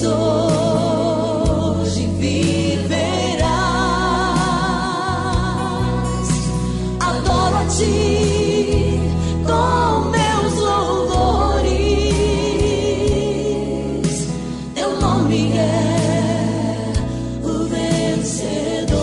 hoje viverás. Adoro a ti com meus louvores. Teu nome é o vencedor.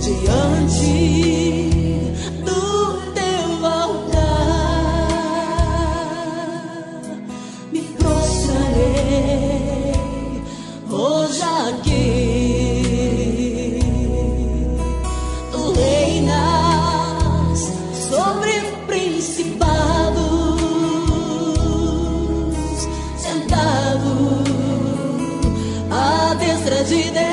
Diante do teu altar me prostrarei hoje aqui. Tu reinas sobre principados, sentado à destra de Deus.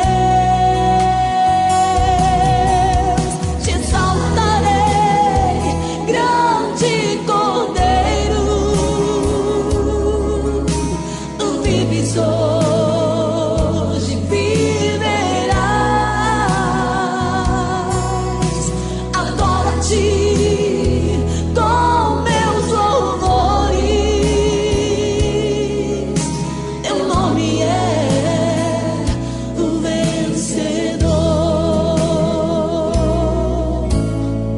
Hoje viverás. Adoro a ti com meus louvores. Teu nome é o vencedor.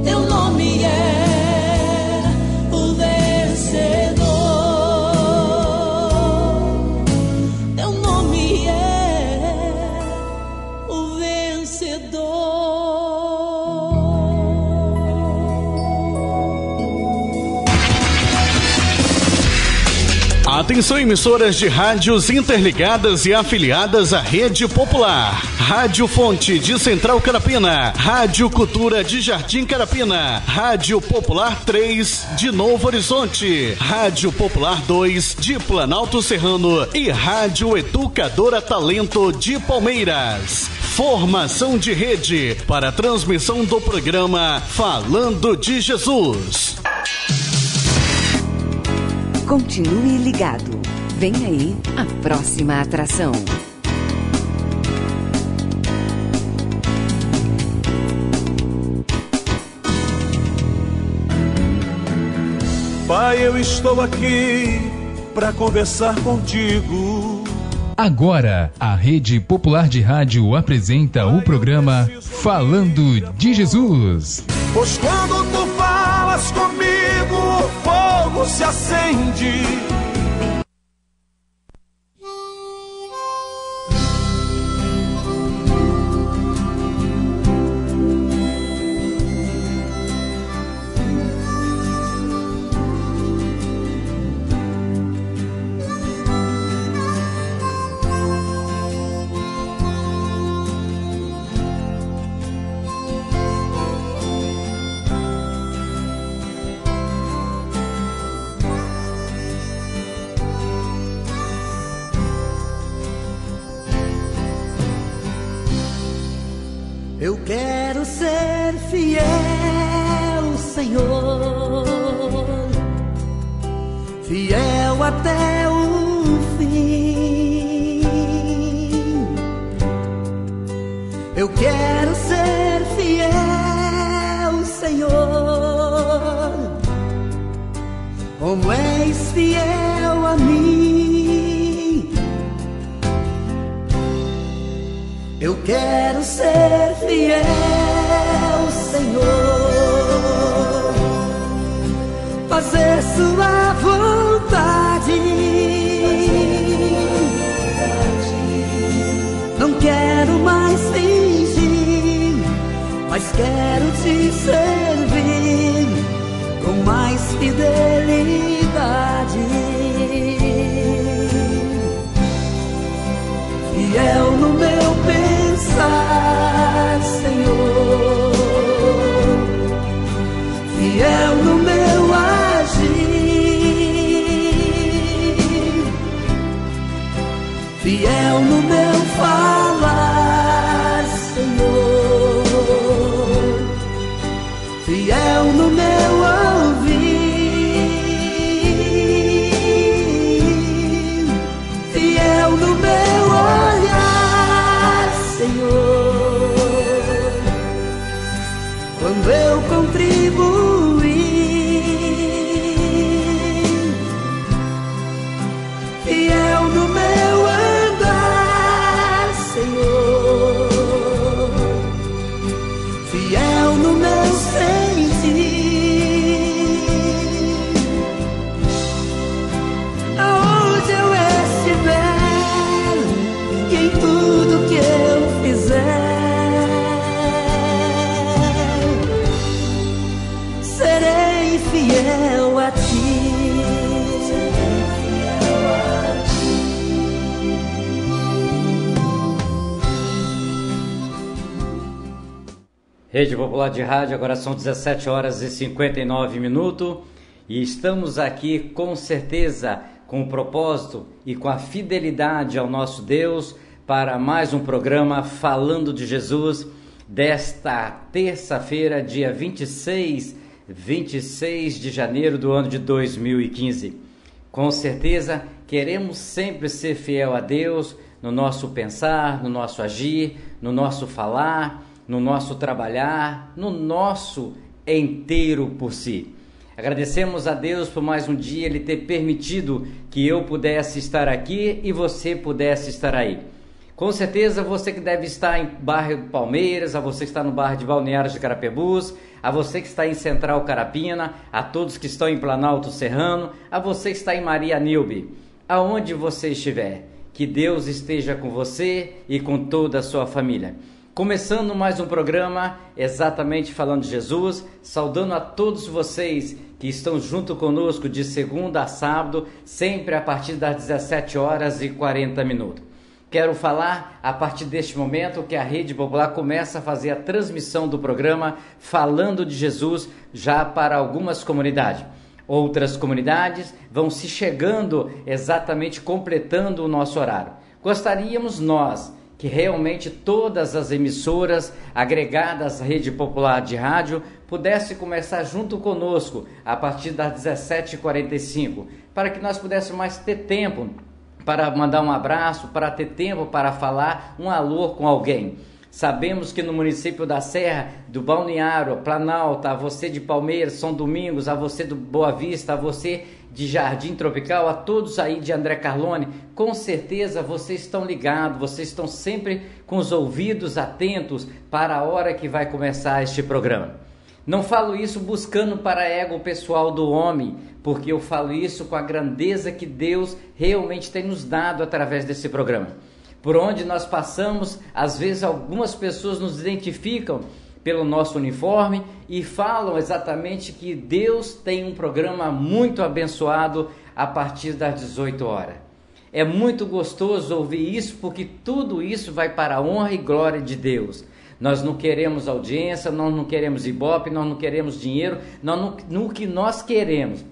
Teu nome é o vencedor. Atenção, emissoras de rádios interligadas e afiliadas à Rede Popular. Rádio Fonte de Central Carapina, Rádio Cultura de Jardim Carapina, Rádio Popular 3 de Novo Horizonte, Rádio Popular 2 de Planalto Serrano e Rádio Educadora Talento de Palmeiras. Formação de rede para a transmissão do programa Falando de Jesus. Continue ligado. Vem aí a próxima atração. Pai, eu estou aqui para conversar contigo. Agora, a Rede Popular de Rádio apresenta o programa Falando de Jesus. Pois quando tu falas comigo, o fogo se acende. Eu quero ser fiel, Senhor, fiel até o fim. Eu quero ser fiel, Senhor, como és fiel a mim. Eu quero ser fiel, Senhor, fazer sua vontade. Não quero mais fingir, mas quero te servir com mais fidelidade. Fiel no meu pensar, Senhor, fiel no meu agir, fiel no meu falar, Senhor, fiel no meu ouvir, fiel no meu olhar. em tudo que eu fizer, serei fiel a ti. Rede Popular de Rádio, agora são 17 horas e 59 minutos e estamos aqui com certeza com o propósito e com a fidelidade ao nosso Deus para mais um programa Falando de Jesus desta terça-feira, dia 26 de janeiro do ano de 2015. Com certeza queremos sempre ser fiel a Deus no nosso pensar, no nosso agir, no nosso falar, no nosso trabalhar, no nosso inteiro por si. Agradecemos a Deus por mais um dia, Ele ter permitido que eu pudesse estar aqui e você pudesse estar aí. Com certeza você que deve estar em bairro do Palmeiras, a você que está no bairro de Balneário de Carapebus, a você que está em Central Carapina, a todos que estão em Planalto Serrano, a você que está em Maria Nilbe, aonde você estiver, que Deus esteja com você e com toda a sua família. Começando mais um programa, exatamente falando de Jesus, saudando a todos vocês que estão junto conosco de segunda a sábado, sempre a partir das 17 horas e 40 minutos. Quero falar, a partir deste momento, que a Rede Popular começa a fazer a transmissão do programa Falando de Jesus, já para algumas comunidades. Outras comunidades vão se chegando, exatamente completando o nosso horário. Gostaríamos nós que realmente todas as emissoras agregadas à Rede Popular de Rádio pudessem começar junto conosco a partir das 17h45, para que nós pudéssemos mais ter tempo para mandar um abraço, para ter tempo para falar um alô com alguém. Sabemos que no município da Serra, do Balneário, Planalto, a você de Palmeiras, São Domingos, a você do Boa Vista, a você de Jardim Tropical, a todos aí de André Carlone, com certeza vocês estão ligados, vocês estão sempre com os ouvidos atentos para a hora que vai começar este programa. Não falo isso buscando para ego pessoal do homem, porque eu falo isso com a grandeza que Deus realmente tem nos dado através desse programa. Por onde nós passamos, às vezes algumas pessoas nos identificam pelo nosso uniforme e falam exatamente que Deus tem um programa muito abençoado a partir das 18 horas. É muito gostoso ouvir isso, porque tudo isso vai para a honra e glória de Deus. Nós não queremos audiência, nós não queremos ibope, nós não queremos dinheiro, no que nós queremos.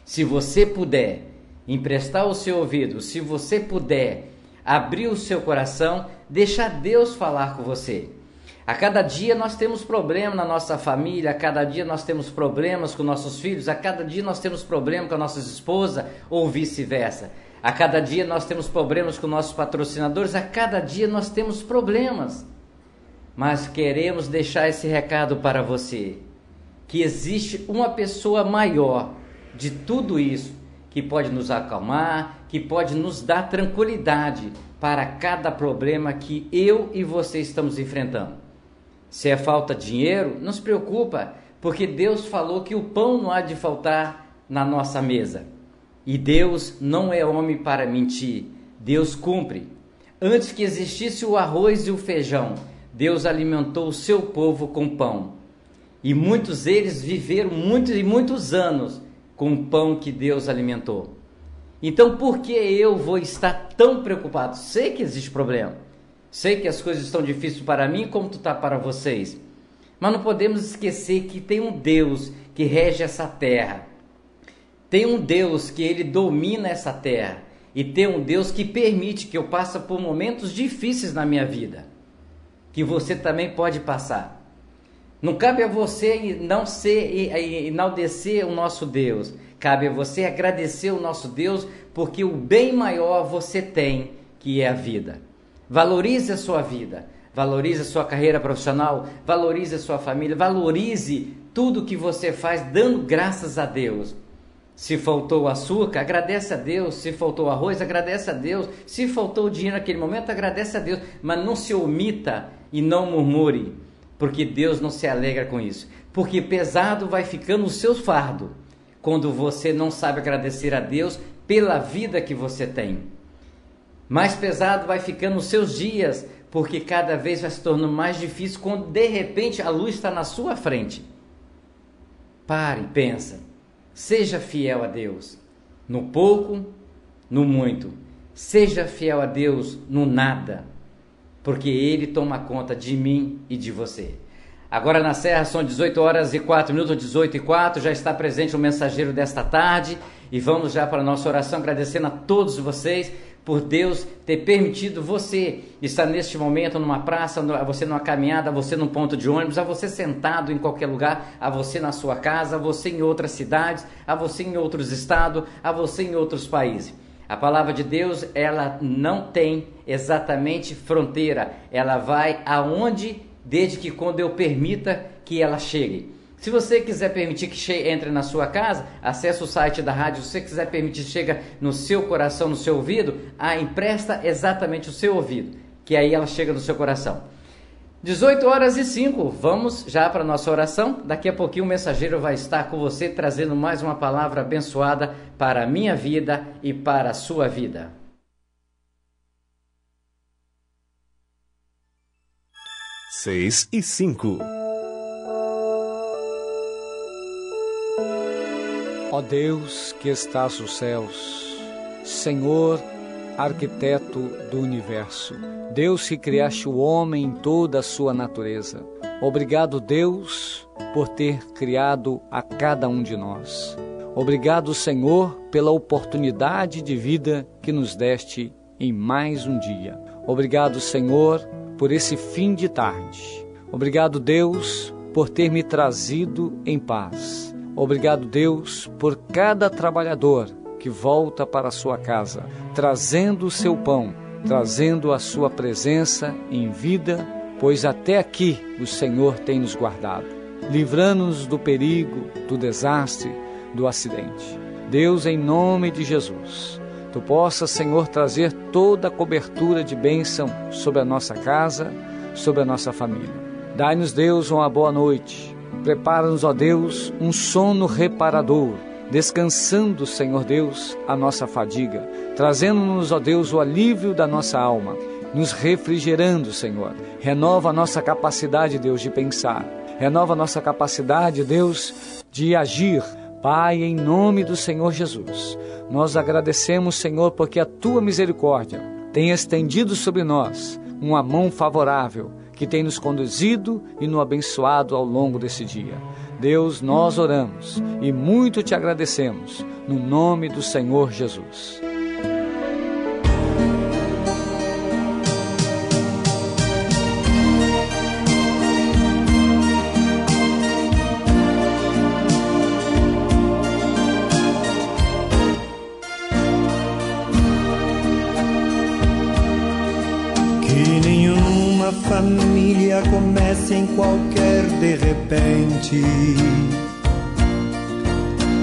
Se você puder emprestar o seu ouvido, se você puder abrir o seu coração, deixar Deus falar com você. A cada dia nós temos problemas na nossa família, a cada dia nós temos problemas com nossos filhos, a cada dia nós temos problemas com a nossa esposa ou vice-versa. A cada dia nós temos problemas com nossos patrocinadores, a cada dia nós temos problemas. Mas queremos deixar esse recado para você, que existe uma pessoa maior de tudo isso, que pode nos acalmar, que pode nos dar tranquilidade para cada problema que eu e você estamos enfrentando. Se é falta de dinheiro, não se preocupa, porque Deus falou que o pão não há de faltar na nossa mesa. E Deus não é homem para mentir, Deus cumpre. Antes que existisse o arroz e o feijão, Deus alimentou o seu povo com pão. E muitos deles viveram muitos anos com o pão que Deus alimentou. Então por que eu vou estar tão preocupado? Sei que existe problema, sei que as coisas estão difíceis para mim como está para vocês, mas não podemos esquecer que tem um Deus que rege essa terra, tem um Deus que Ele domina essa terra, e tem um Deus que permite que eu passe por momentos difíceis na minha vida, que você também pode passar. Não cabe a você não enaltecer o nosso Deus. Cabe a você agradecer o nosso Deus, porque o bem maior você tem, que é a vida. Valorize a sua vida, valorize a sua carreira profissional, valorize a sua família, valorize tudo que você faz dando graças a Deus. Se faltou açúcar, agradece a Deus. Se faltou arroz, agradece a Deus. Se faltou dinheiro naquele momento, agradece a Deus. Mas não se omita e não murmure, porque Deus não se alegra com isso. Porque pesado vai ficando o seu fardo quando você não sabe agradecer a Deus pela vida que você tem. Mais pesado vai ficando os seus dias, porque cada vez vai se tornando mais difícil quando de repente a luz está na sua frente. Pare, pensa. Seja fiel a Deus. No pouco, no muito. Seja fiel a Deus no nada, porque Ele toma conta de mim e de você. Agora na Serra são 18h04, 18h04, já está presente o mensageiro desta tarde e vamos já para a nossa oração, agradecendo a todos vocês por Deus ter permitido você estar neste momento numa praça, a você numa caminhada, a você num ponto de ônibus, a você sentado em qualquer lugar, a você na sua casa, a você em outras cidades, a você em outros estados, a você em outros países. A palavra de Deus, ela não tem exatamente fronteira, ela vai aonde, desde que quando eu permita que ela chegue. Se você quiser permitir que entre na sua casa, acesse o site da rádio. Se você quiser permitir que chegue no seu coração, no seu ouvido, empresta exatamente o seu ouvido, que aí ela chega no seu coração. 18h05, vamos já para a nossa oração. Daqui a pouquinho o mensageiro vai estar com você, trazendo mais uma palavra abençoada para a minha vida e para a sua vida. 6:05. Ó Deus que estás nos céus, Senhor, arquiteto do universo, Deus que criaste o homem em toda a sua natureza. Obrigado, Deus, por ter criado a cada um de nós. Obrigado, Senhor, pela oportunidade de vida que nos deste em mais um dia. Obrigado, Senhor, por esse fim de tarde. Obrigado, Deus, por ter me trazido em paz. Obrigado, Deus, por cada trabalhador que volta para a sua casa, trazendo o seu pão, trazendo a sua presença em vida, pois até aqui o Senhor tem nos guardado, livrando-nos do perigo, do desastre, do acidente. Deus, em nome de Jesus, Tu possas, Senhor, trazer toda a cobertura de bênção sobre a nossa casa, sobre a nossa família. Dai-nos, Deus, uma boa noite. Prepara-nos, ó Deus, um sono reparador, descansando, Senhor Deus, a nossa fadiga, trazendo-nos, ó Deus, o alívio da nossa alma, nos refrigerando, Senhor. Renova a nossa capacidade, Deus, de pensar. Renova a nossa capacidade, Deus, de agir. Pai, em nome do Senhor Jesus, nós agradecemos, Senhor, porque a Tua misericórdia tem estendido sobre nós uma mão favorável, que tem nos conduzido e nos abençoado ao longo desse dia. Deus, nós oramos e muito Te agradecemos, no nome do Senhor Jesus. Família comece em qualquer de repente,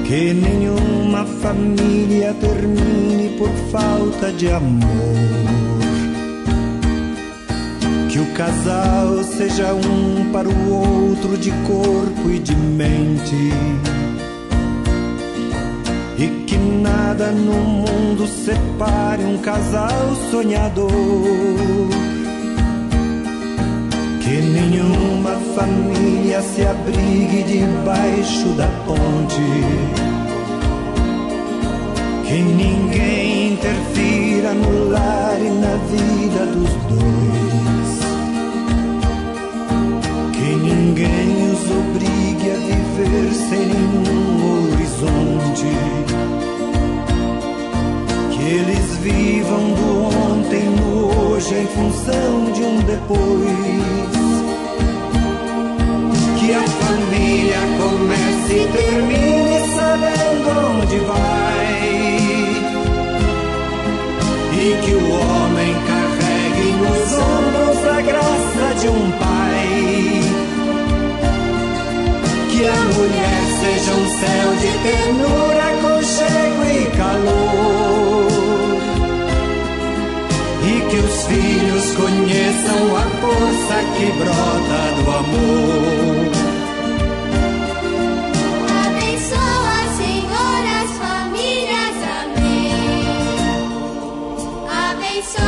que nenhuma família termine por falta de amor, que o casal seja um para o outro de corpo e de mente, e que nada no mundo separe um casal sonhador. Que nenhuma família se abrigue debaixo da ponte, que ninguém interfira no lar e na vida dos dois, que ninguém os obrigue a viver sem nenhum horizonte, que eles vivam do ontem no hoje em função de um depois. Que a família comece e termine sabendo onde vai, e que o homem carregue nos ombros a graça de um pai, que a mulher seja um céu de ternura, aconchego e calor, e que os filhos conheçam a força que brota do amor. Abençoa, Senhor, as famílias, amém. Abençoa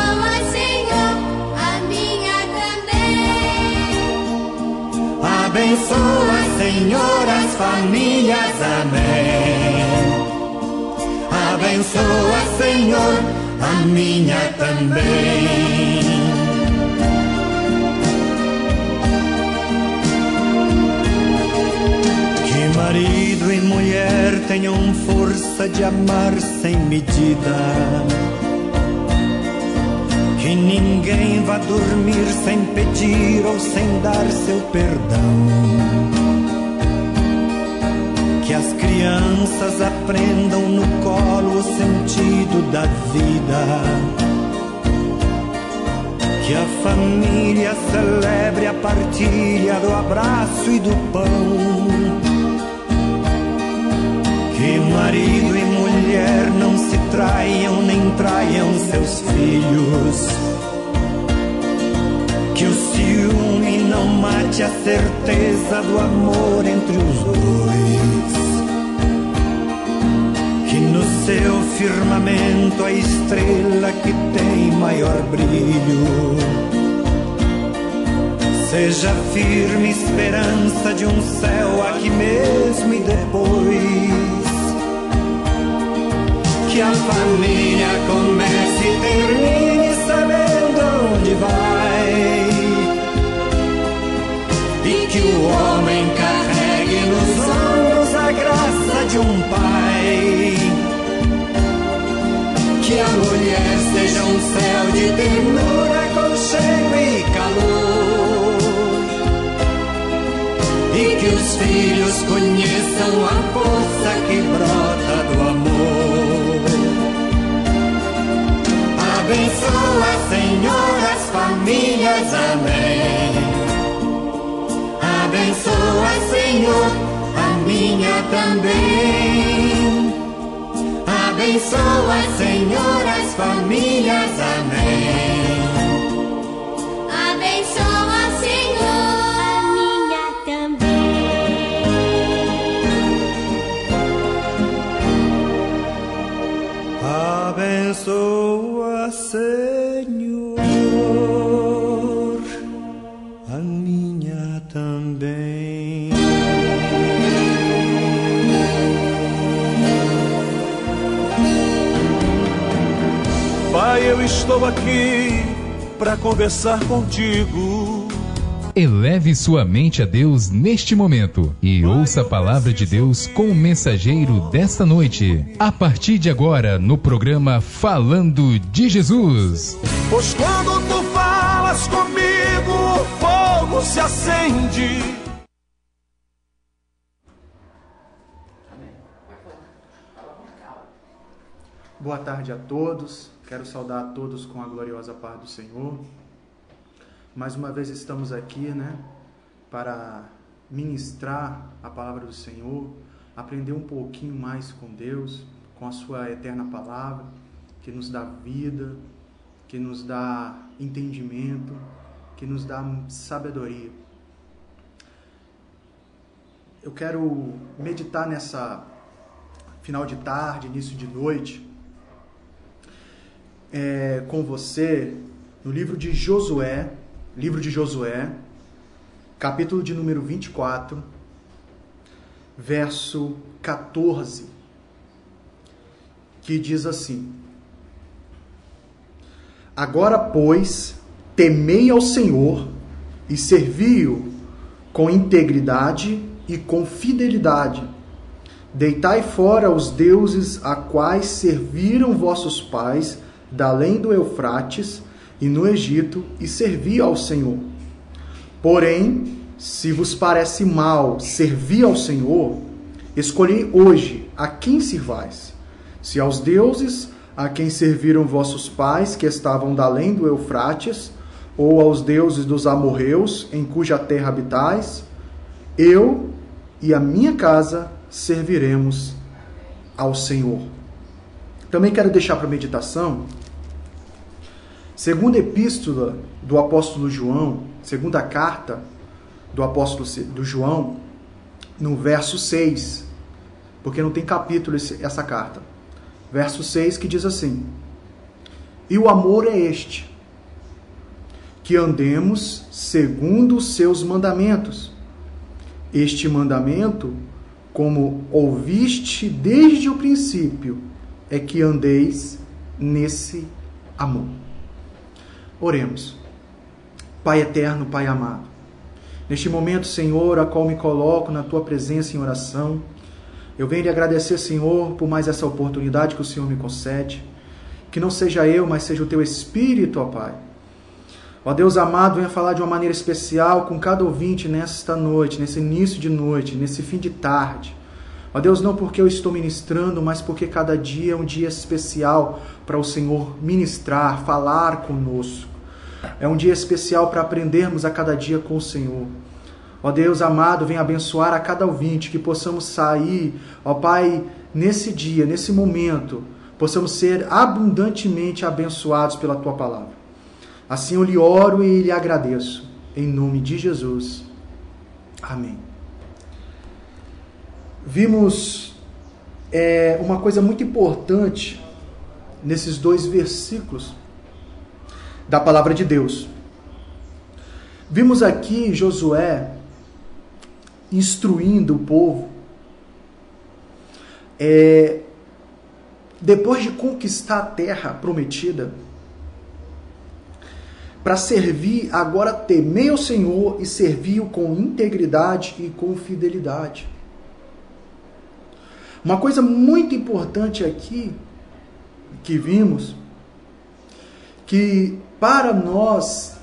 Abençoa, Senhor, as famílias, amém. Abençoa, Senhor, a minha também. Que marido e mulher tenham força de amar sem medida. Que ninguém vá dormir sem pedir ou sem dar seu perdão. Que as crianças aprendam no colo o sentido da vida. Que a família celebre a partilha do abraço e do pão. Que marido e mulher não se traiam nem traiam seus filhos. Que o ciúme não mate a certeza do amor entre os dois. Que no seu firmamento a estrela que tem maior brilho seja firme esperança de um céu aqui mesmo e depois. Que a família comece e termine sabendo onde vai. E que o homem carregue nos ombros a graça de um pai. Que a mulher seja um céu de ternura, aconchego e calor. E que os filhos conheçam a força que brota do amor. Abençoa, Senhor, as famílias, amém. Abençoa, Senhor, a minha também. Abençoa, Senhor, as famílias, amém. Abençoa, Senhor, a minha também. Abençoa, Senhor, a minha também. Pai, eu estou aqui para conversar contigo. Eleve sua mente a Deus neste momento e ouça a palavra de Deus com o mensageiro desta noite. A partir de agora, no programa Falando de Jesus. Pois quando tu falas comigo, o fogo se acende. Boa tarde a todos. Quero saudar a todos com a gloriosa paz do Senhor. Mais uma vez estamos aqui, para ministrar a palavra do Senhor, aprender um pouquinho mais com Deus, com a sua eterna palavra, que nos dá vida, que nos dá entendimento, que nos dá sabedoria. Eu quero meditar nessa final de tarde, início de noite, com você, no livro de Josué, capítulo de número 24, verso 14, que diz assim: Agora, pois, temei ao Senhor e servi-o com integridade e com fidelidade. Deitai fora os deuses a quais serviram vossos pais da além do Eufrates e no Egito, e servi ao Senhor. Porém, se vos parece mal servir ao Senhor, escolhei hoje a quem sirvais, se aos deuses a quem serviram vossos pais, que estavam da além do Eufrates, ou aos deuses dos amorreus, em cuja terra habitais. Eu e a minha casa serviremos ao Senhor. Também quero deixar para meditação segunda epístola do apóstolo João, segunda carta do apóstolo do João, no verso 6, porque não tem capítulo essa carta. Verso 6, que diz assim: E o amor é este, que andemos segundo os seus mandamentos. este mandamento, como ouviste desde o princípio, é que andeis nesse amor. Oremos. Pai eterno, Pai amado, neste momento, Senhor, a qual me coloco na Tua presença em oração, eu venho lhe agradecer, Senhor, por mais essa oportunidade que o Senhor me concede, que não seja eu, mas seja o Teu Espírito, ó Pai. Ó Deus amado, venha falar de uma maneira especial com cada ouvinte nesta noite, nesse início de noite, nesse fim de tarde. Ó Deus, não porque eu estou ministrando, mas porque cada dia é um dia especial para o Senhor ministrar, falar conosco. É um dia especial para aprendermos a cada dia com o Senhor. Ó Deus amado, venha abençoar a cada ouvinte, que possamos sair, ó Pai, nesse dia, nesse momento, possamos ser abundantemente abençoados pela Tua palavra. Assim eu lhe oro e lhe agradeço. Em nome de Jesus. Amém. Vimos uma coisa muito importante nesses 2 versículos da palavra de Deus. Vimos aqui Josué instruindo o povo, depois de conquistar a terra prometida, para servir, agora temer o Senhor e servir-o com integridade e com fidelidade. Uma coisa muito importante aqui, que vimos, que para nós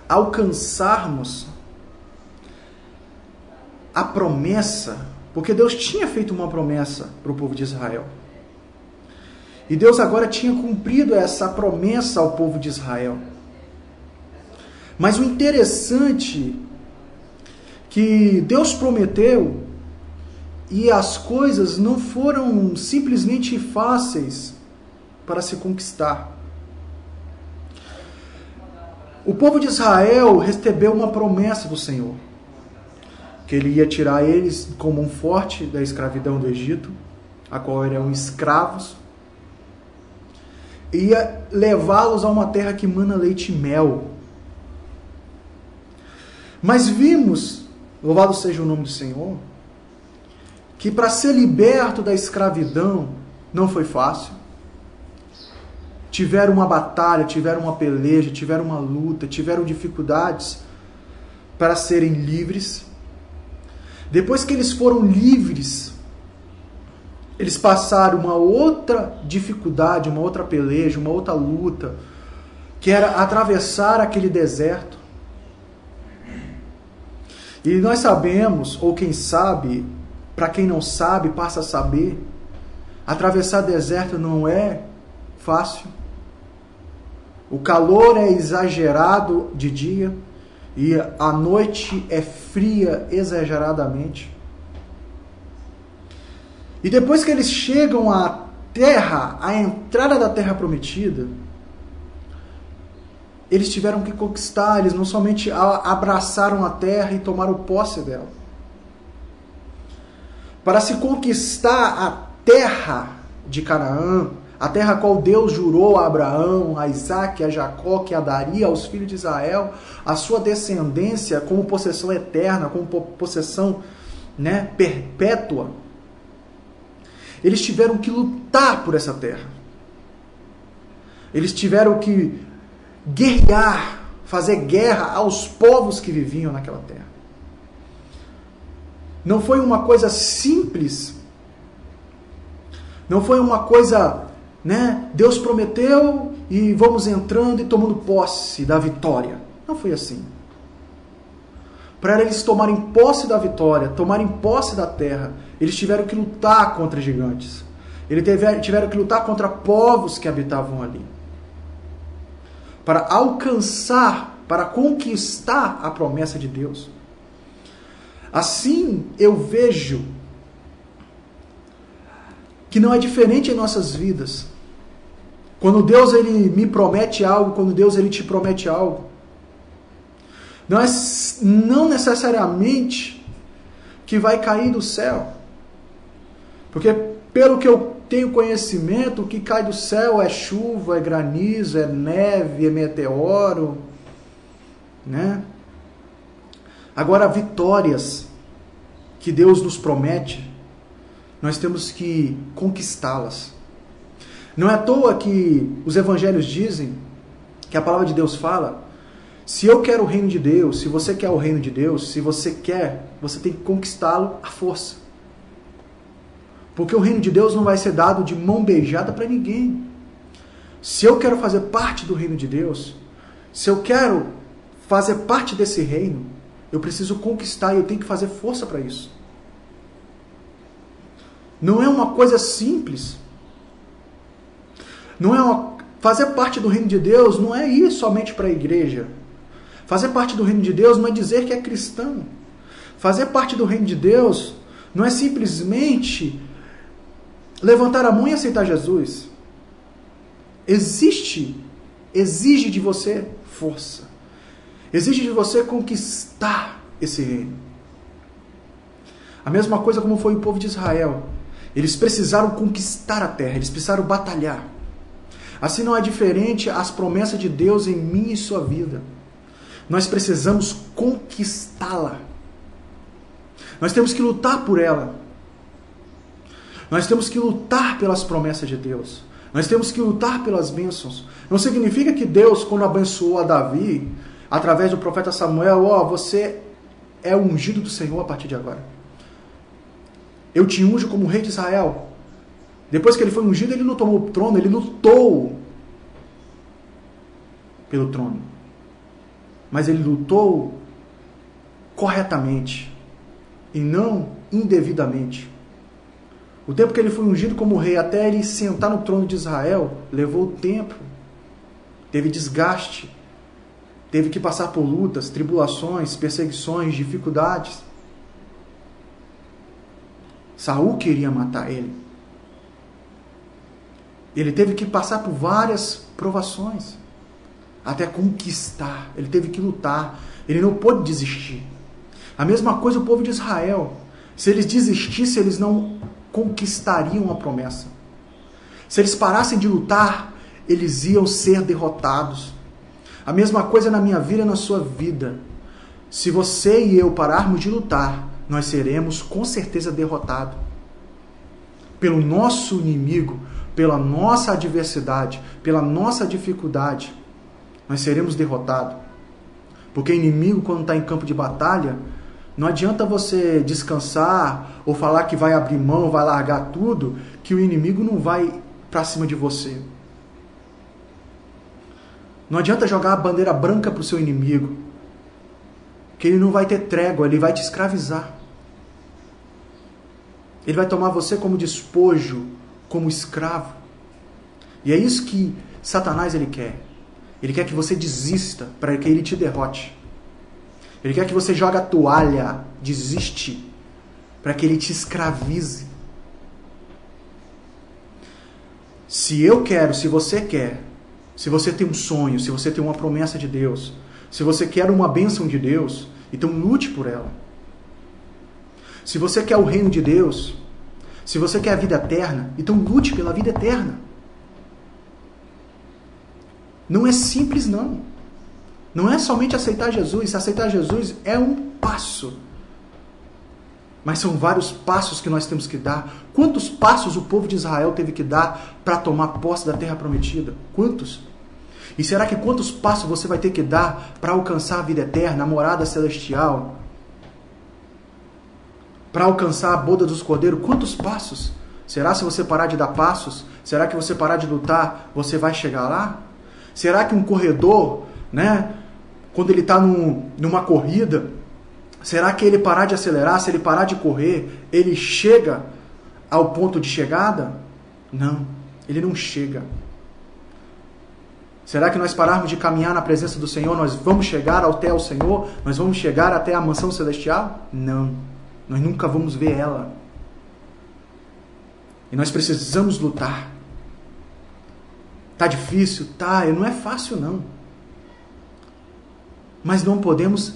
alcançarmos a promessa, porque Deus tinha feito uma promessa para o povo de Israel, e Deus agora tinha cumprido essa promessa ao povo de Israel. Mas o interessante que Deus prometeu e as coisas não foram simplesmente fáceis para se conquistar. O povo de Israel recebeu uma promessa do Senhor, que Ele ia tirar eles como um forte da escravidão do Egito, a qual eram escravos, e ia levá-los a uma terra que mana leite e mel. Mas vimos, louvado seja o nome do Senhor, que para ser liberto da escravidão não foi fácil. Tiveram uma batalha, tiveram uma peleja, tiveram uma luta, tiveram dificuldades para serem livres. Depois que eles foram livres, eles passaram uma outra dificuldade, uma outra peleja, uma outra luta, que era atravessar aquele deserto. E nós sabemos, ou quem sabe, para quem não sabe, passa a saber, atravessar deserto não é fácil. O calor é exagerado de dia e a noite é fria exageradamente. E depois que eles chegam à terra, à entrada da terra prometida, eles tiveram que conquistar, eles não somente abraçaram a terra e tomaram posse dela. Para se conquistar a terra de Canaã, a terra a qual Deus jurou a Abraão, a Isaac, a Jacó, que a daria aos filhos de Israel, a sua descendência como possessão eterna, como possessão, perpétua, eles tiveram que lutar por essa terra. Eles tiveram que guerrear, fazer guerra aos povos que viviam naquela terra. Não foi uma coisa simples. Não foi uma coisa, Deus prometeu e vamos entrando e tomando posse da vitória. Não foi assim. Para eles tomarem posse da vitória, tomarem posse da terra, eles tiveram que lutar contra gigantes. Eles tiveram que lutar contra povos que habitavam ali. Para alcançar, para conquistar a promessa de Deus. Assim, eu vejo que não é diferente em nossas vidas. Quando Deus ele me promete algo, quando Deus ele te promete algo, não necessariamente que vai cair do céu. Porque pelo que eu tenho conhecimento, o que cai do céu é chuva, é granizo, é neve, é meteoro, Agora, vitórias que Deus nos promete, nós temos que conquistá-las. Não é à toa que os evangelhos dizem, que a palavra de Deus fala, se eu quero o reino de Deus, se você quer o reino de Deus, se você quer, você tem que conquistá-lo à força. Porque o reino de Deus não vai ser dado de mão beijada para ninguém. Se eu quero fazer parte do reino de Deus, se eu quero fazer parte desse reino, eu preciso conquistar e eu tenho que fazer força para isso. Não é uma coisa simples. Fazer parte do reino de Deus não é ir somente para a igreja. Fazer parte do reino de Deus não é dizer que é cristão. Fazer parte do reino de Deus não é simplesmente levantar a mão e aceitar Jesus. Exige de você força. Exige de você conquistar esse reino. A mesma coisa como foi o povo de Israel. Eles precisaram conquistar a terra, eles precisaram batalhar. Assim não é diferente as promessas de Deus em mim e sua vida. Nós precisamos conquistá-la. Nós temos que lutar por ela. Nós temos que lutar pelas promessas de Deus. Nós temos que lutar pelas bênçãos. Não significa que Deus, quando abençoou a Davi, através do profeta Samuel, você é o ungido do Senhor a partir de agora. Eu te unjo como rei de Israel. Depois que ele foi ungido, ele não tomou o trono, ele lutou pelo trono. Mas ele lutou corretamente e não indevidamente. O tempo que ele foi ungido como rei até ele sentar no trono de Israel, levou tempo, teve desgaste, teve que passar por lutas, tribulações, perseguições, dificuldades. Saul queria matar ele. Ele teve que passar por várias provações até conquistar. Ele teve que lutar. Ele não pôde desistir. A mesma coisa o povo de Israel. Se eles desistissem, eles não conquistariam a promessa. Se eles parassem de lutar, eles iam ser derrotados. A mesma coisa na minha vida e na sua vida. Se você e eu pararmos de lutar, nós seremos com certeza derrotados. Pelo nosso inimigo, pela nossa adversidade, pela nossa dificuldade, nós seremos derrotados. Porque inimigo, quando está em campo de batalha, não adianta você descansar ou falar que vai abrir mão, vai largar tudo, que o inimigo não vai para cima de você. Não adianta jogar a bandeira branca para o seu inimigo, que ele não vai ter trégua, ele vai te escravizar. Ele vai tomar você como despojo, como escravo. E é isso que Satanás ele quer. Ele quer que você desista para que ele te derrote. Ele quer que você jogue a toalha, desiste, para que ele te escravize. Se eu quero, se você quer, se você tem um sonho, se você tem uma promessa de Deus, se você quer uma bênção de Deus, então lute por ela. Se você quer o reino de Deus, se você quer a vida eterna, então lute pela vida eterna. Não é simples, não. Não é somente aceitar Jesus. Aceitar Jesus é um passo. Mas são vários passos que nós temos que dar. Quantos passos o povo de Israel teve que dar para tomar posse da terra prometida? Quantos? E será que quantos passos você vai ter que dar para alcançar a vida eterna, a morada celestial? Para alcançar a boda dos cordeiros? Quantos passos? Será se você parar de dar passos? Será que você parar de lutar, você vai chegar lá? Será que um corredor, quando ele está numa corrida, será que ele parar de acelerar, se ele parar de correr, ele chega ao ponto de chegada? Não, ele não chega. Será que nós pararmos de caminhar na presença do Senhor, nós vamos chegar até o Senhor? Nós vamos chegar até a mansão celestial? Não, nós nunca vamos ver ela. E nós precisamos lutar. Tá difícil? Tá, não é fácil não. Mas não podemos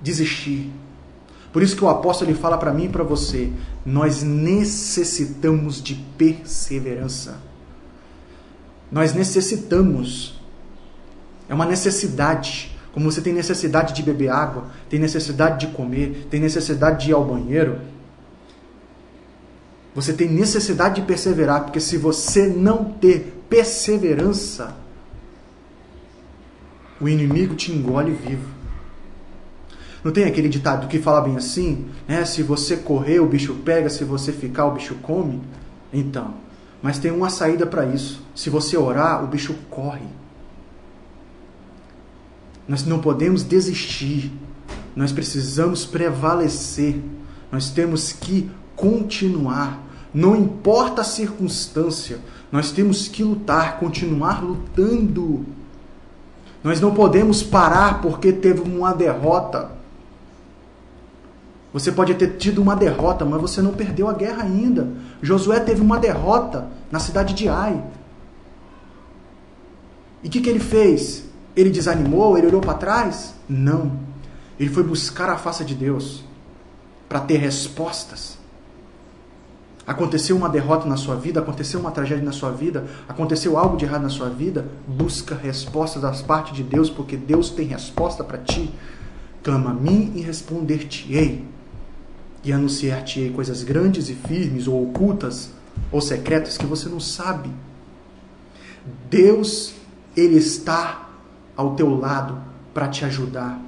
desistir. Por isso que o apóstolo ele fala para mim e para você, nós necessitamos de perseverança. Nós necessitamos. É uma necessidade. como você tem necessidade de beber água, tem necessidade de comer, tem necessidade de ir ao banheiro, você tem necessidade de perseverar, porque se você não ter perseverança, o inimigo te engole vivo. Não tem aquele ditado que fala bem assim, né? Se você correr, o bicho pega, se você ficar, o bicho come? Então, mas tem uma saída para isso. Se você orar, o bicho corre. Nós não podemos desistir. Nós precisamos prevalecer. Nós temos que continuar. Não importa a circunstância, nós temos que lutar, continuar lutando. Nós não podemos parar porque teve uma derrota. Você pode ter tido uma derrota, mas você não perdeu a guerra ainda. Josué teve uma derrota na cidade de Ai. E o que ele fez? Ele desanimou? Ele olhou para trás? Não. Ele foi buscar a face de Deus para ter respostas. Aconteceu uma derrota na sua vida, aconteceu uma tragédia na sua vida, aconteceu algo de errado na sua vida, busca respostas da parte de Deus, porque Deus tem resposta para ti. Clama a mim e responder-te-ei, e anunciar-te-ei coisas grandes e firmes, ou ocultas, ou secretas, que você não sabe. Deus, Ele está ao teu lado para te ajudar.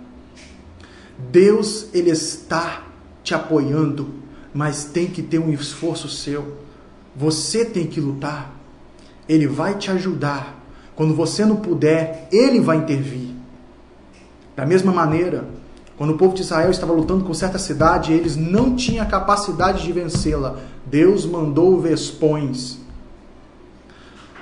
Deus, Ele está te apoiando, mas tem que ter um esforço seu. Você tem que lutar. Ele vai te ajudar. Quando você não puder, Ele vai intervir. Da mesma maneira, quando o povo de Israel estava lutando com certa cidade, eles não tinham a capacidade de vencê-la. Deus mandou vespões.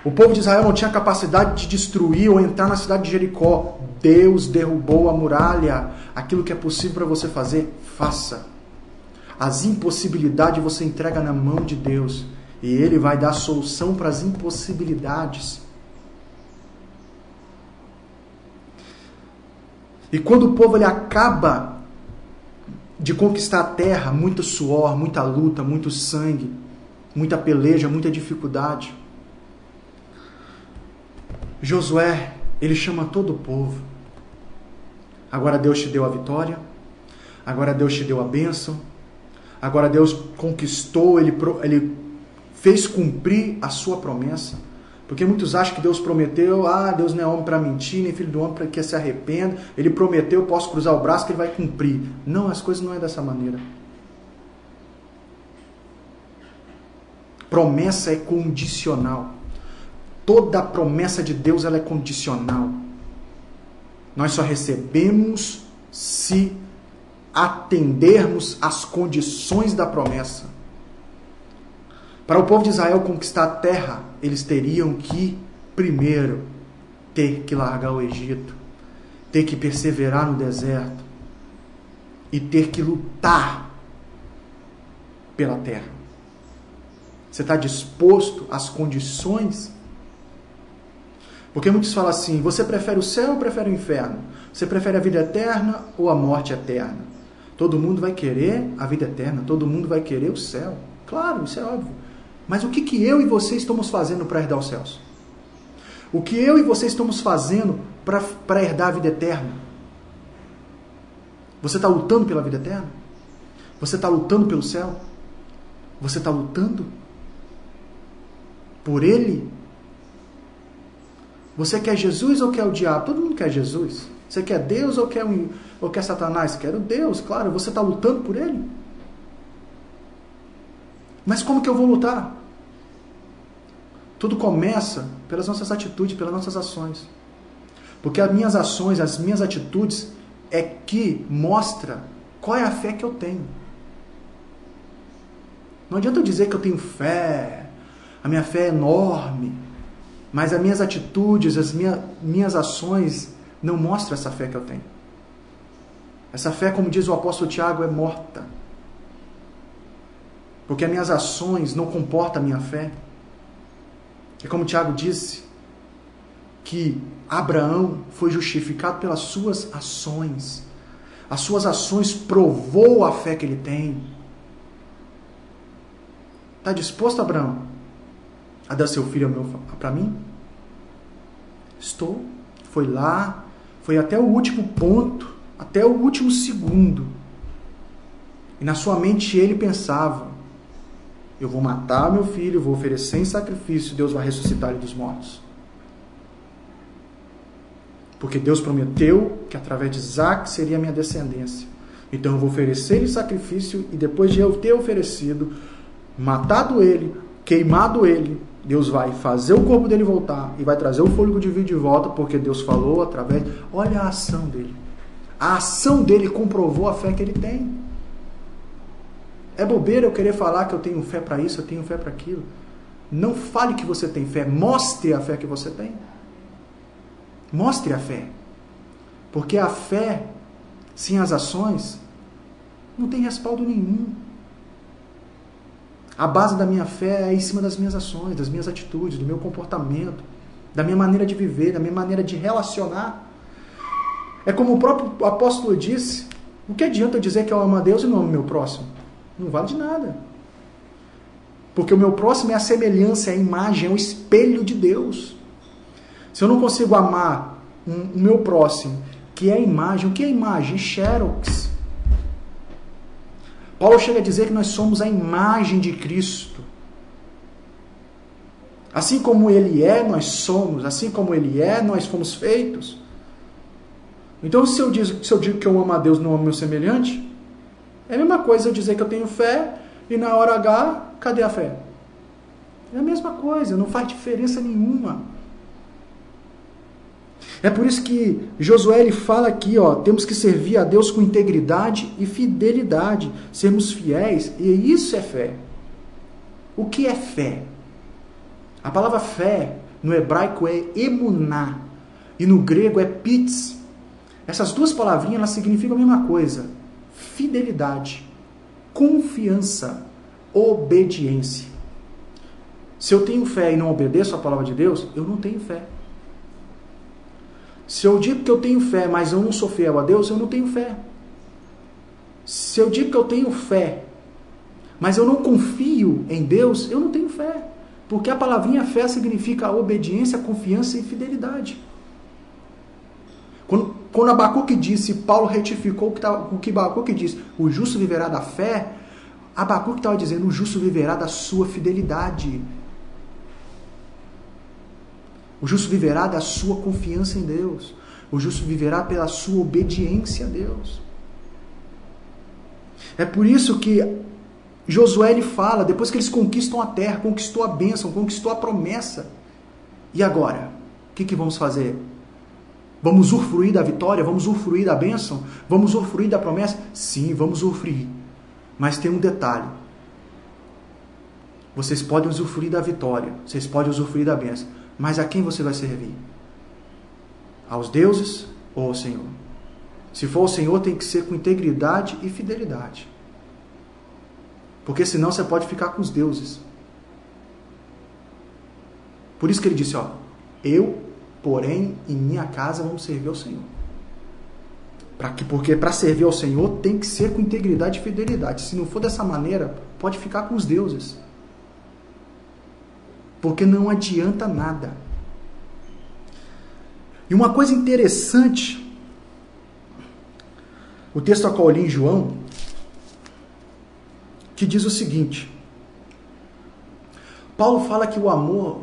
O povo de Israel não tinha a capacidade de destruir ou entrar na cidade de Jericó. Deus derrubou a muralha. Aquilo que é possível para você fazer, faça. As impossibilidades você entrega na mão de Deus. E Ele vai dar solução para as impossibilidades. E quando o povo ele acaba de conquistar a terra, muito suor, muita luta, muito sangue, muita peleja, muita dificuldade, Josué, ele chama todo o povo. Agora Deus te deu a vitória. Agora Deus te deu a bênção. Agora Deus conquistou, Ele fez cumprir a sua promessa. Porque muitos acham que Deus prometeu, Deus não é homem para mentir, nem filho do homem para que se arrependa. Ele prometeu, eu posso cruzar o braço que Ele vai cumprir. Não, as coisas não é dessa maneira. Promessa é condicional. Toda a promessa de Deus ela é condicional. Nós só recebemos se atendermos às condições da promessa. Para o povo de Israel conquistar a terra, eles teriam que, primeiro, ter que largar o Egito, ter que perseverar no deserto e ter que lutar pela terra. Você está disposto às condições? Porque muitos falam assim, você prefere o céu ou prefere o inferno? Você prefere a vida eterna ou a morte eterna? Todo mundo vai querer a vida eterna, todo mundo vai querer o céu. Claro, isso é óbvio. Mas o que eu e você estamos fazendo para herdar os céus? O que eu e você estamos fazendo para herdar a vida eterna? Você está lutando pela vida eterna? Você está lutando pelo céu? Você está lutando por Ele? Você quer Jesus ou quer o diabo? Todo mundo quer Jesus. Você quer Deus ou quer Satanás? Quero Deus, claro. Você está lutando por Ele? Mas como que eu vou lutar? Tudo começa pelas nossas atitudes, pelas nossas ações. Porque as minhas ações, as minhas atitudes é que mostra qual é a fé que eu tenho. Não adianta eu dizer que eu tenho fé, a minha fé é enorme, mas as minhas atitudes, as minhas ações não mostram essa fé que eu tenho. Essa fé, como diz o apóstolo Tiago, é morta. Porque as minhas ações não comportam a minha fé. É como Tiago disse, que Abraão foi justificado pelas suas ações. As suas ações provou a fé que ele tem. Está disposto, Abraão, a dar seu filho para mim? Estou. Foi lá, foi até o último ponto, até o último segundo. E na sua mente ele pensava: eu vou matar meu filho, vou oferecer em sacrifício, Deus vai ressuscitar ele dos mortos. Porque Deus prometeu que através de Isaac seria a minha descendência. Então eu vou oferecer em sacrifício, e depois de eu ter oferecido, matado ele, queimado ele, Deus vai fazer o corpo dele voltar e vai trazer o fôlego de vida de volta, porque Deus falou através... Olha a ação dele. A ação dele comprovou a fé que ele tem. É bobeira eu querer falar que eu tenho fé para isso, eu tenho fé para aquilo. Não fale que você tem fé, mostre a fé que você tem. Mostre a fé. Porque a fé, sem as ações, não tem respaldo nenhum. A base da minha fé é em cima das minhas ações, das minhas atitudes, do meu comportamento, da minha maneira de viver, da minha maneira de relacionar. É como o próprio apóstolo disse: o que adianta eu dizer que eu amo a Deus e não amo o meu próximo? Não vale de nada. Porque o meu próximo é a semelhança, é a imagem, é o espelho de Deus. Se eu não consigo amar o meu próximo, que é a imagem, o que é a imagem? Xerox. Paulo chega a dizer que nós somos a imagem de Cristo. Assim como Ele é, nós somos. Assim como Ele é, nós fomos feitos. Então, se eu digo que eu amo a Deus e não amo meu semelhante, é a mesma coisa eu dizer que eu tenho fé e na hora H, cadê a fé? É a mesma coisa, não faz diferença nenhuma. É por isso que Josué ele fala aqui, temos que servir a Deus com integridade e fidelidade, sermos fiéis, e isso é fé. O que é fé? A palavra fé no hebraico é emuná e no grego é pitz. Essas duas palavrinhas elas significam a mesma coisa: fidelidade, confiança, obediência. Se eu tenho fé e não obedeço a palavra de Deus, eu não tenho fé. Se eu digo que eu tenho fé, mas eu não sou fiel a Deus, eu não tenho fé. Se eu digo que eu tenho fé, mas eu não confio em Deus, eu não tenho fé. Porque a palavrinha fé significa obediência, confiança e fidelidade. Quando Abacuque disse, Paulo retificou o que Abacuque disse: o justo viverá da fé, Abacuque estava dizendo: o justo viverá da sua fidelidade. O justo viverá da sua confiança em Deus. O justo viverá pela sua obediência a Deus. É por isso que Josué ele fala, depois que eles conquistam a terra, conquistou a bênção, conquistou a promessa. E agora? O que vamos fazer? Vamos usufruir da vitória? Vamos usufruir da bênção? Vamos usufruir da promessa? Sim, vamos usufruir. Mas tem um detalhe. Vocês podem usufruir da vitória, vocês podem usufruir da bênção, mas a quem você vai servir? Aos deuses ou ao Senhor? Se for ao Senhor, tem que ser com integridade e fidelidade. Porque senão você pode ficar com os deuses. Por isso que ele disse, eu, porém, em minha casa vamos servir ao Senhor. Porque para servir ao Senhor tem que ser com integridade e fidelidade. Se não for dessa maneira, pode ficar com os deuses. Porque não adianta nada. E uma coisa interessante, o texto a qual eu li em João, que diz o seguinte: Paulo fala que o amor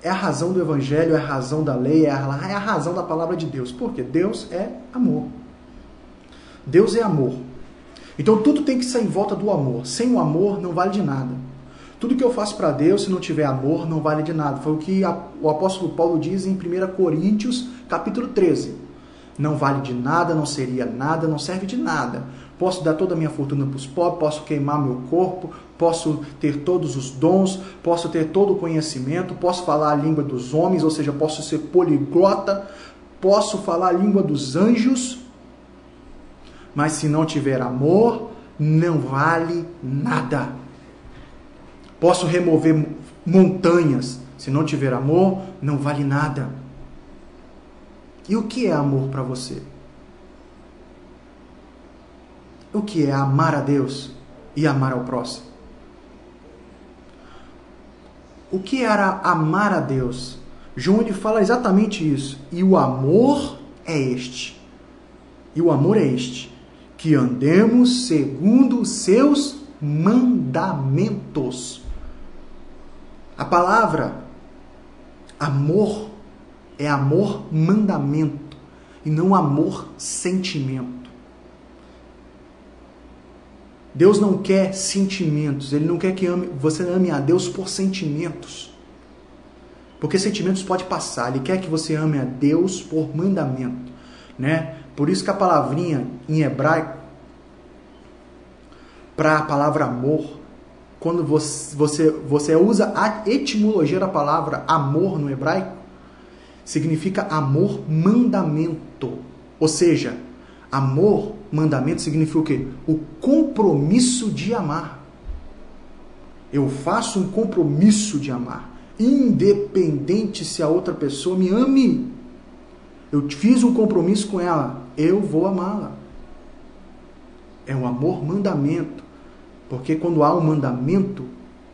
é a razão do Evangelho, é a razão da lei, é a razão da palavra de Deus. Por quê? Deus é amor. Deus é amor. Então tudo tem que sair em volta do amor. Sem o amor não vale de nada. Tudo que eu faço para Deus, se não tiver amor, não vale de nada. Foi o que o apóstolo Paulo diz em 1 Coríntios, capítulo 13. Não vale de nada, não seria nada, não serve de nada. Posso dar toda a minha fortuna para os pobres, posso queimar meu corpo, posso ter todos os dons, posso ter todo o conhecimento, posso falar a língua dos homens, ou seja, posso ser poliglota, posso falar a língua dos anjos, mas se não tiver amor, não vale nada. Posso remover montanhas, se não tiver amor, não vale nada. E o que é amor para você? O que é amar a Deus e amar ao próximo? O que era amar a Deus? João ele fala exatamente isso. E o amor é este. E o amor é este: que andemos segundo os seus mandamentos. A palavra amor é amor mandamento e não amor sentimento. Deus não quer sentimentos, Ele não quer que você ame a Deus por sentimentos. Porque sentimentos pode passar, Ele quer que você ame a Deus por mandamento, né? Por isso que a palavrinha em hebraico, para a palavra amor, quando você usa a etimologia da palavra amor no hebraico, significa amor mandamento. Ou seja, amor mandamento significa o quê? O compromisso de amar. Eu faço um compromisso de amar, independente se a outra pessoa me ame. Eu fiz um compromisso com ela, eu vou amá-la. É um amor mandamento. Porque quando há um mandamento,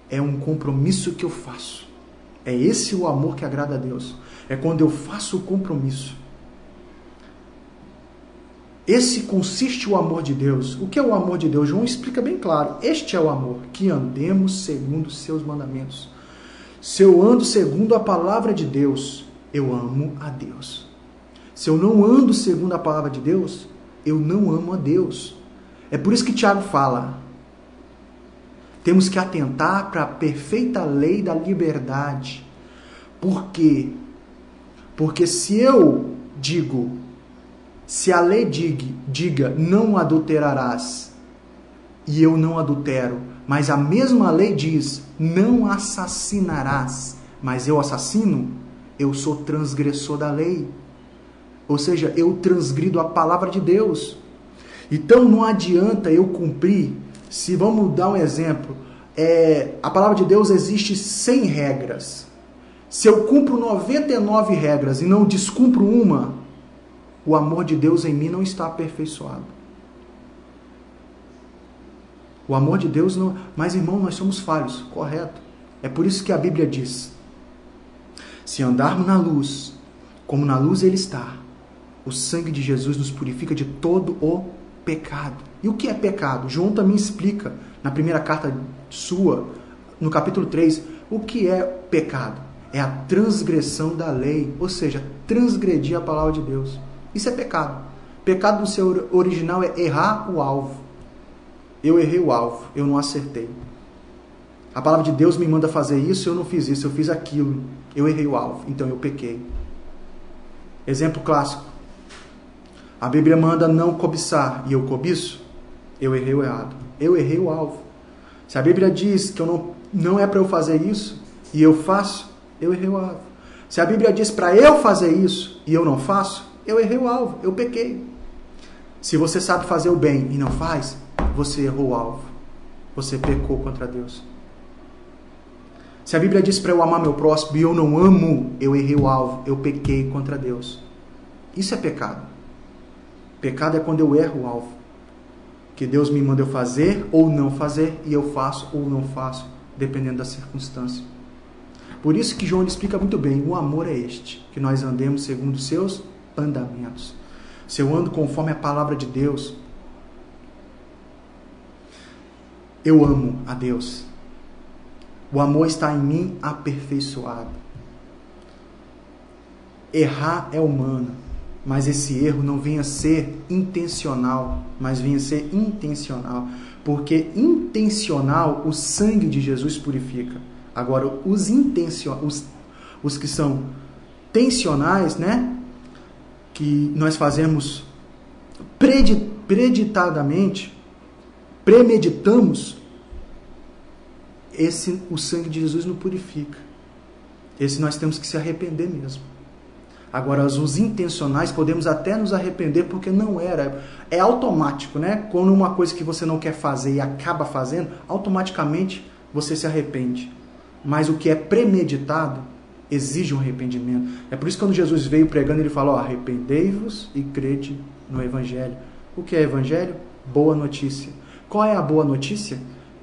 é um compromisso que eu faço. É esse o amor que agrada a Deus. É quando eu faço o compromisso. Esse consiste o amor de Deus. O que é o amor de Deus? João explica bem claro. Este é o amor, que andemos segundo os seus mandamentos. Se eu ando segundo a palavra de Deus, eu amo a Deus. Se eu não ando segundo a palavra de Deus, eu não amo a Deus. É por isso que Tiago fala: temos que atentar para a perfeita lei da liberdade. Por quê? Porque se a lei diga não adulterarás, e eu não adultero, mas a mesma lei diz não assassinarás, mas eu assassino, eu sou transgressor da lei. Ou seja, eu transgrido a palavra de Deus. Então não adianta eu cumprir. Se vamos dar um exemplo, a palavra de Deus existe 100 regras. Se eu cumpro 99 regras e não descumpro uma, o amor de Deus em mim não está aperfeiçoado. O amor de Deus não... Mas, irmão, nós somos falhos, correto. É por isso que a Bíblia diz: se andarmos na luz, como na luz Ele está, o sangue de Jesus nos purifica de todo o pecado. E o que é pecado? João também explica na primeira carta sua, no capítulo 3, o que é pecado. É a transgressão da lei, ou seja, transgredir a palavra de Deus. Isso é pecado. Pecado no seu original é errar o alvo. Eu errei o alvo, eu não acertei. A palavra de Deus me manda fazer isso, eu não fiz isso, eu fiz aquilo. Eu errei o alvo, então eu pequei. Exemplo clássico. A Bíblia manda não cobiçar e eu cobiço, eu errei o errado. Eu errei o alvo. Se a Bíblia diz que não é para eu fazer isso e eu faço, eu errei o alvo. Se a Bíblia diz para eu fazer isso e eu não faço, eu errei o alvo, eu pequei. Se você sabe fazer o bem e não faz, você errou o alvo. Você pecou contra Deus. Se a Bíblia diz para eu amar meu próximo e eu não amo, eu errei o alvo, eu pequei contra Deus. Isso é pecado. Pecado é quando eu erro o alvo. Que Deus me manda eu fazer ou não fazer, e eu faço ou não faço, dependendo da circunstância. Por isso que João explica muito bem: o amor é este, que nós andemos segundo os seus mandamentos. Se eu ando conforme a palavra de Deus, eu amo a Deus. O amor está em mim aperfeiçoado. Errar é humano, mas esse erro não venha a ser intencional, mas venha a ser intencional. Porque intencional, o sangue de Jesus purifica. Agora, os que são tensionais, né? Que nós fazemos premeditamos, o sangue de Jesus não purifica. Esse nós temos que se arrepender mesmo. Agora, os intencionais, podemos até nos arrepender porque não era. É automático, né? Quando uma coisa que você não quer fazer e acaba fazendo, automaticamente você se arrepende. Mas o que é premeditado exige um arrependimento. É por isso que quando Jesus veio pregando, ele falou: arrependei-vos e crede no Evangelho. O que é Evangelho? Boa notícia. Qual é a boa notícia?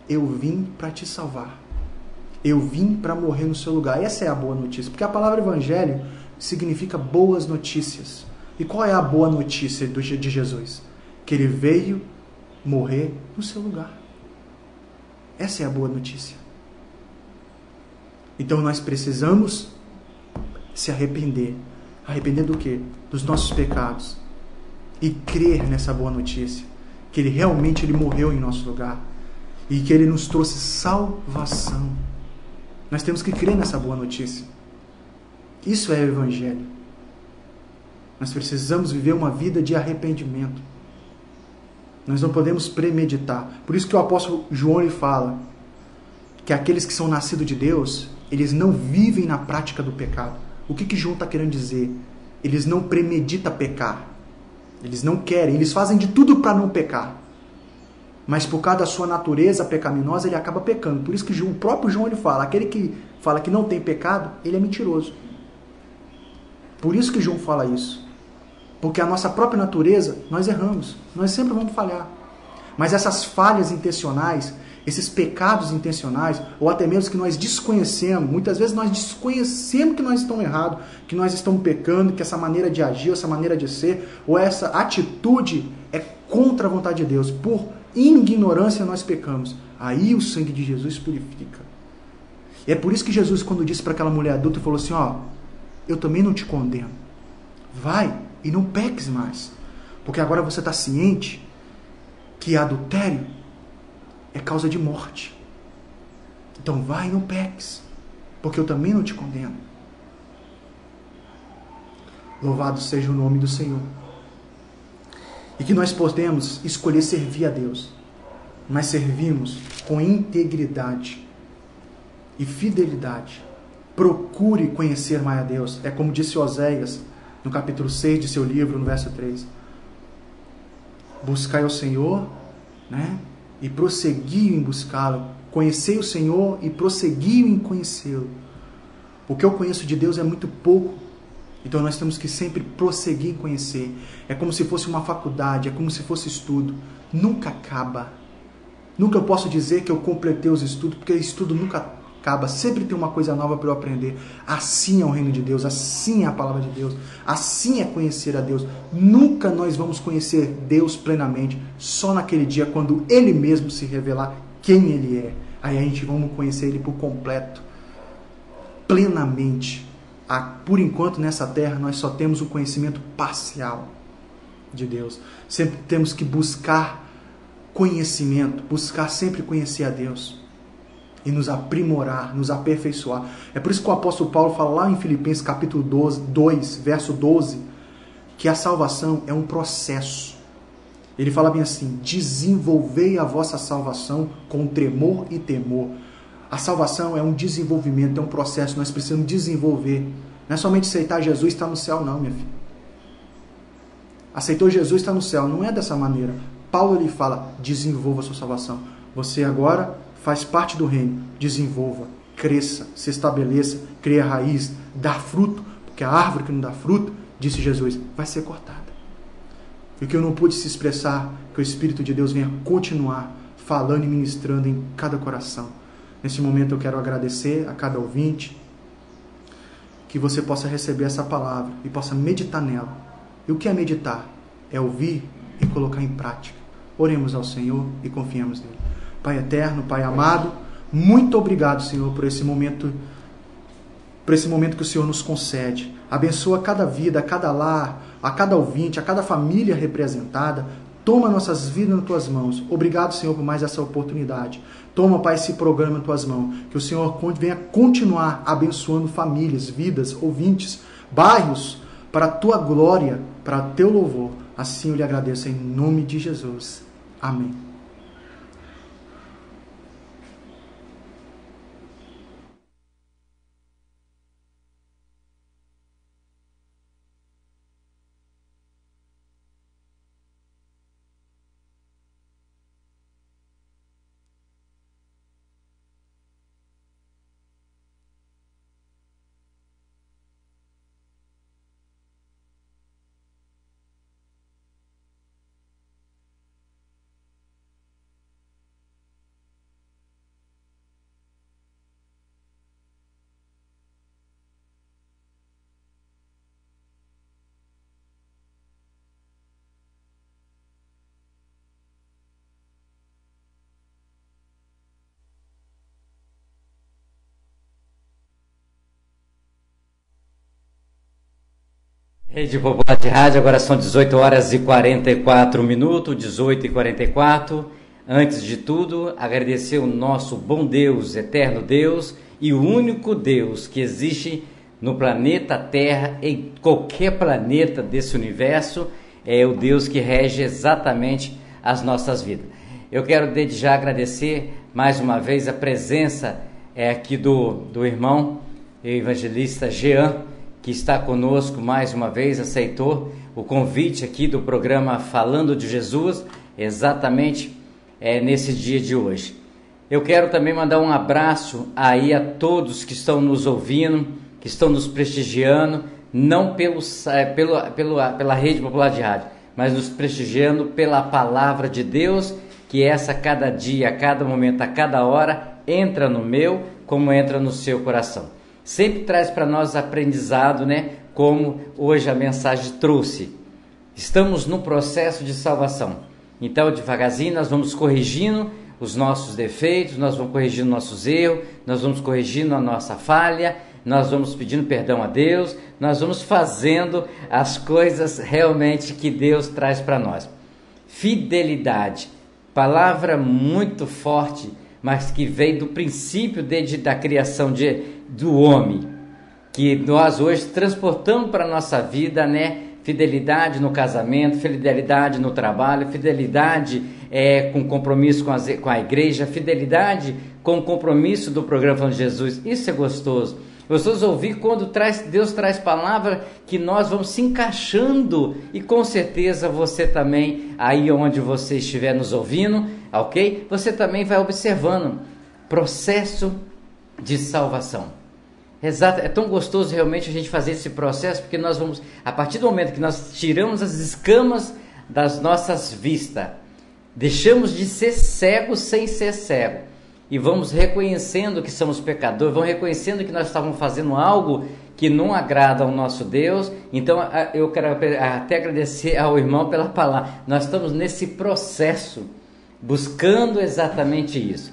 Eu vim para te salvar. Eu vim para morrer no seu lugar. Essa é a boa notícia. Porque a palavra Evangelho significa boas notícias. E qual é a boa notícia de Jesus? Que ele veio morrer no seu lugar. Essa é a boa notícia. Então nós precisamos se arrepender. Arrepender do quê? Dos nossos pecados. E crer nessa boa notícia. Que ele realmente morreu em nosso lugar. E que ele nos trouxe salvação. Nós temos que crer nessa boa notícia. Isso é o Evangelho. Nós precisamos viver uma vida de arrependimento. Nós não podemos premeditar. Por isso que o apóstolo João ele fala que aqueles que são nascidos de Deus, eles não vivem na prática do pecado. O que João está querendo dizer? Eles não premeditam pecar. Eles não querem, eles fazem de tudo para não pecar. Mas por causa da sua natureza pecaminosa, ele acaba pecando. Por isso que o próprio João ele fala, aquele que fala que não tem pecado, ele é mentiroso. Por isso que João fala isso. Porque a nossa própria natureza, nós erramos. Nós sempre vamos falhar. Mas essas falhas intencionais, esses pecados intencionais, ou até mesmo que nós desconhecemos, muitas vezes nós desconhecemos que nós estamos errados, que nós estamos pecando, que essa maneira de agir, essa maneira de ser, ou essa atitude é contra a vontade de Deus. Por ignorância nós pecamos. Aí o sangue de Jesus purifica. E é por isso que Jesus, quando disse para aquela mulher adulta, falou assim, ó, eu também não te condeno. Vai e não peques mais. Porque agora você está ciente que adultério é causa de morte. Então vai e não peques. Porque eu também não te condeno. Louvado seja o nome do Senhor. E que nós podemos escolher servir a Deus. Mas servimos com integridade e fidelidade. Procure conhecer mais a Deus. É como disse Oséias, no capítulo 6 de seu livro, no verso 3. Buscai ao Senhor, né? E prosseguiu em buscá-lo. Conhecei o Senhor e prosseguiu em conhecê-lo. O que eu conheço de Deus é muito pouco. Então nós temos que sempre prosseguir em conhecer. É como se fosse uma faculdade, é como se fosse estudo. Nunca acaba. Nunca eu posso dizer que eu completei os estudos, porque estudo nunca acaba. Sempre tem uma coisa nova para eu aprender. Assim é o reino de Deus, assim é a palavra de Deus, assim é conhecer a Deus. Nunca nós vamos conhecer Deus plenamente, só naquele dia quando Ele mesmo se revelar quem Ele é. Aí a gente vamos conhecer Ele por completo, plenamente. Por enquanto nessa terra nós só temos o conhecimento parcial de Deus. Sempre temos que buscar conhecimento, buscar sempre conhecer a Deus e nos aprimorar, nos aperfeiçoar. É por isso que o apóstolo Paulo fala lá em Filipenses capítulo 2, verso 12, que a salvação é um processo. Ele fala bem assim, desenvolvei a vossa salvação com tremor e temor. A salvação é um desenvolvimento, é um processo, nós precisamos desenvolver. Não é somente aceitar Jesus e estar no céu, não, minha filha. Aceitou Jesus e está no céu, não é dessa maneira. Paulo ele fala, desenvolva a sua salvação. Você agora faz parte do reino, desenvolva, cresça, se estabeleça, crie a raiz, dá fruto, porque a árvore que não dá fruto, disse Jesus, vai ser cortada. E que eu não pude se expressar, que o Espírito de Deus venha continuar falando e ministrando em cada coração. Nesse momento eu quero agradecer a cada ouvinte, que você possa receber essa palavra e possa meditar nela. E o que é meditar? É ouvir e colocar em prática. Oremos ao Senhor e confiemos nele. Pai eterno, Pai amado, muito obrigado, Senhor, por esse momento que o Senhor nos concede. Abençoa cada vida, a cada lar, a cada ouvinte, a cada família representada. Toma nossas vidas nas Tuas mãos. Obrigado, Senhor, por mais essa oportunidade. Toma, Pai, esse programa nas Tuas mãos. Que o Senhor venha continuar abençoando famílias, vidas, ouvintes, bairros, para a Tua glória, para o Teu louvor. Assim eu lhe agradeço em nome de Jesus. Amém. Rede Popular de Rádio, agora são 18 horas e 44 minutos, 18 e 44. Antes de tudo, agradecer o nosso bom Deus, eterno Deus e o único Deus que existe no planeta Terra, em qualquer planeta desse universo, é o Deus que rege exatamente as nossas vidas. Eu quero desde já agradecer mais uma vez a presença aqui do irmão evangelista Jean, que está conosco mais uma vez, aceitou o convite aqui do programa Falando de Jesus, exatamente nesse dia de hoje. Eu quero também mandar um abraço aí a todos que estão nos ouvindo, que estão nos prestigiando, não pela Rede Popular de Rádio, mas nos prestigiando pela Palavra de Deus, que essa a cada dia, a cada momento, a cada hora, entra no meu, como entra no seu coração. Sempre traz para nós aprendizado, né? Como hoje a mensagem trouxe. Estamos no processo de salvação. Então, devagarzinho, nós vamos corrigindo os nossos defeitos, nós vamos corrigindo nossos erros, nós vamos corrigindo a nossa falha, nós vamos pedindo perdão a Deus, nós vamos fazendo as coisas realmente que Deus traz para nós. Fidelidade, palavra muito forte, mas que veio do princípio da criação do homem, que nós hoje transportamos para a nossa vida, né? Fidelidade no casamento, fidelidade no trabalho, fidelidade com compromisso com a igreja, fidelidade com o compromisso do programa Falando de Jesus. Isso é gostoso. Gostoso ouvir quando Deus traz palavra que nós vamos se encaixando, e com certeza você também, aí onde você estiver nos ouvindo, ok? Você também vai observando processo de salvação. Exato, é tão gostoso realmente a gente fazer esse processo, porque nós vamos, a partir do momento que nós tiramos as escamas das nossas vistas, deixamos de ser cegos sem ser cego, e vamos reconhecendo que somos pecadores, vamos reconhecendo que nós estávamos fazendo algo que não agrada ao nosso Deus. Então eu quero até agradecer ao irmão pela palavra. Nós estamos nesse processo, buscando exatamente isso.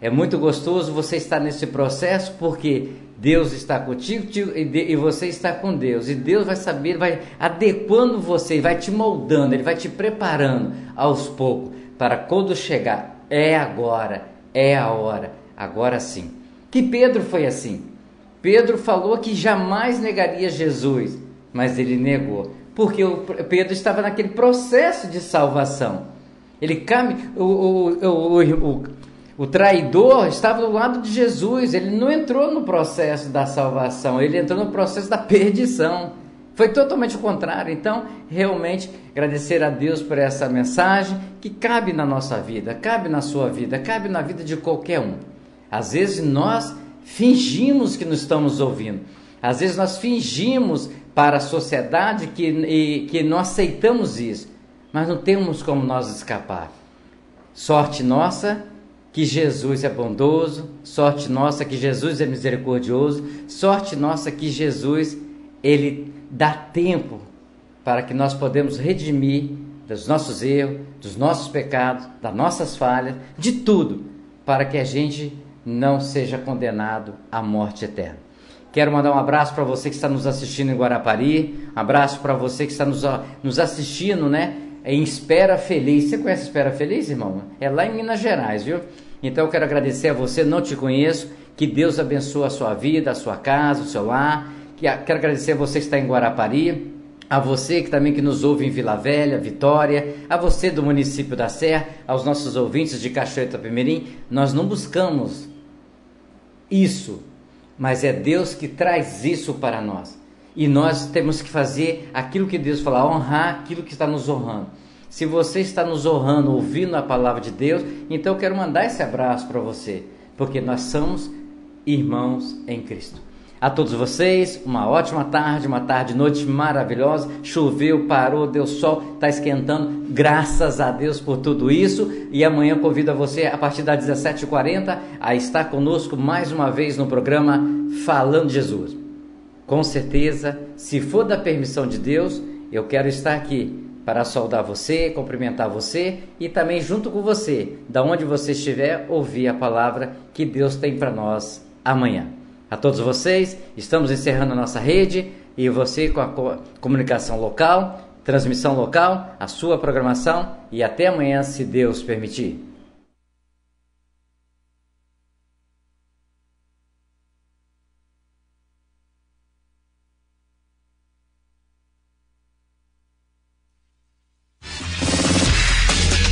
É muito gostoso você estar nesse processo, porque Deus está contigo e você está com Deus. E Deus vai saber, vai adequando você, vai te moldando, Ele vai te preparando aos poucos, para quando chegar, é agora, é a hora, agora sim. Que Pedro foi assim. Pedro falou que jamais negaria Jesus, mas ele negou, porque Pedro estava naquele processo de salvação. Ele o traidor estava do lado de Jesus, ele não entrou no processo da salvação, ele entrou no processo da perdição. Foi totalmente o contrário. Então, realmente, agradecer a Deus por essa mensagem que cabe na nossa vida, cabe na sua vida, cabe na vida de qualquer um. Às vezes nós fingimos que não estamos ouvindo, às vezes nós fingimos para a sociedade que não aceitamos isso, mas não temos como nós escapar. Sorte nossa que Jesus é bondoso, sorte nossa que Jesus é misericordioso, sorte nossa que Jesus, Ele dá tempo para que nós podemos redimir dos nossos erros, dos nossos pecados, das nossas falhas, de tudo, para que a gente não seja condenado à morte eterna. Quero mandar um abraço para você que está nos assistindo em Guarapari, um abraço para você que está nos assistindo, né, em Espera Feliz. Você conhece Espera Feliz, irmão? É lá em Minas Gerais, viu? Então eu quero agradecer a você, não te conheço, que Deus abençoe a sua vida, a sua casa, o seu lar. Quero agradecer a você que está em Guarapari, a você que também que nos ouve em Vila Velha, Vitória, a você do município da Serra, aos nossos ouvintes de Cachoeira e Itapemirim. Nós não buscamos isso, mas é Deus que traz isso para nós. E nós temos que fazer aquilo que Deus fala, honrar aquilo que está nos honrando. Se você está nos honrando, ouvindo a palavra de Deus, então eu quero mandar esse abraço para você, porque nós somos irmãos em Cristo. A todos vocês, uma ótima tarde, noite maravilhosa. Choveu, parou, deu sol, está esquentando. Graças a Deus por tudo isso. E amanhã convido a você, a partir das 17h40, a estar conosco mais uma vez no programa Falando de Jesus. Com certeza, se for da permissão de Deus, eu quero estar aqui para saudar você, cumprimentar você e também junto com você, da onde você estiver, ouvir a palavra que Deus tem para nós amanhã. A todos vocês, estamos encerrando a nossa rede, e você com a comunicação local, transmissão local, a sua programação, e até amanhã, se Deus permitir.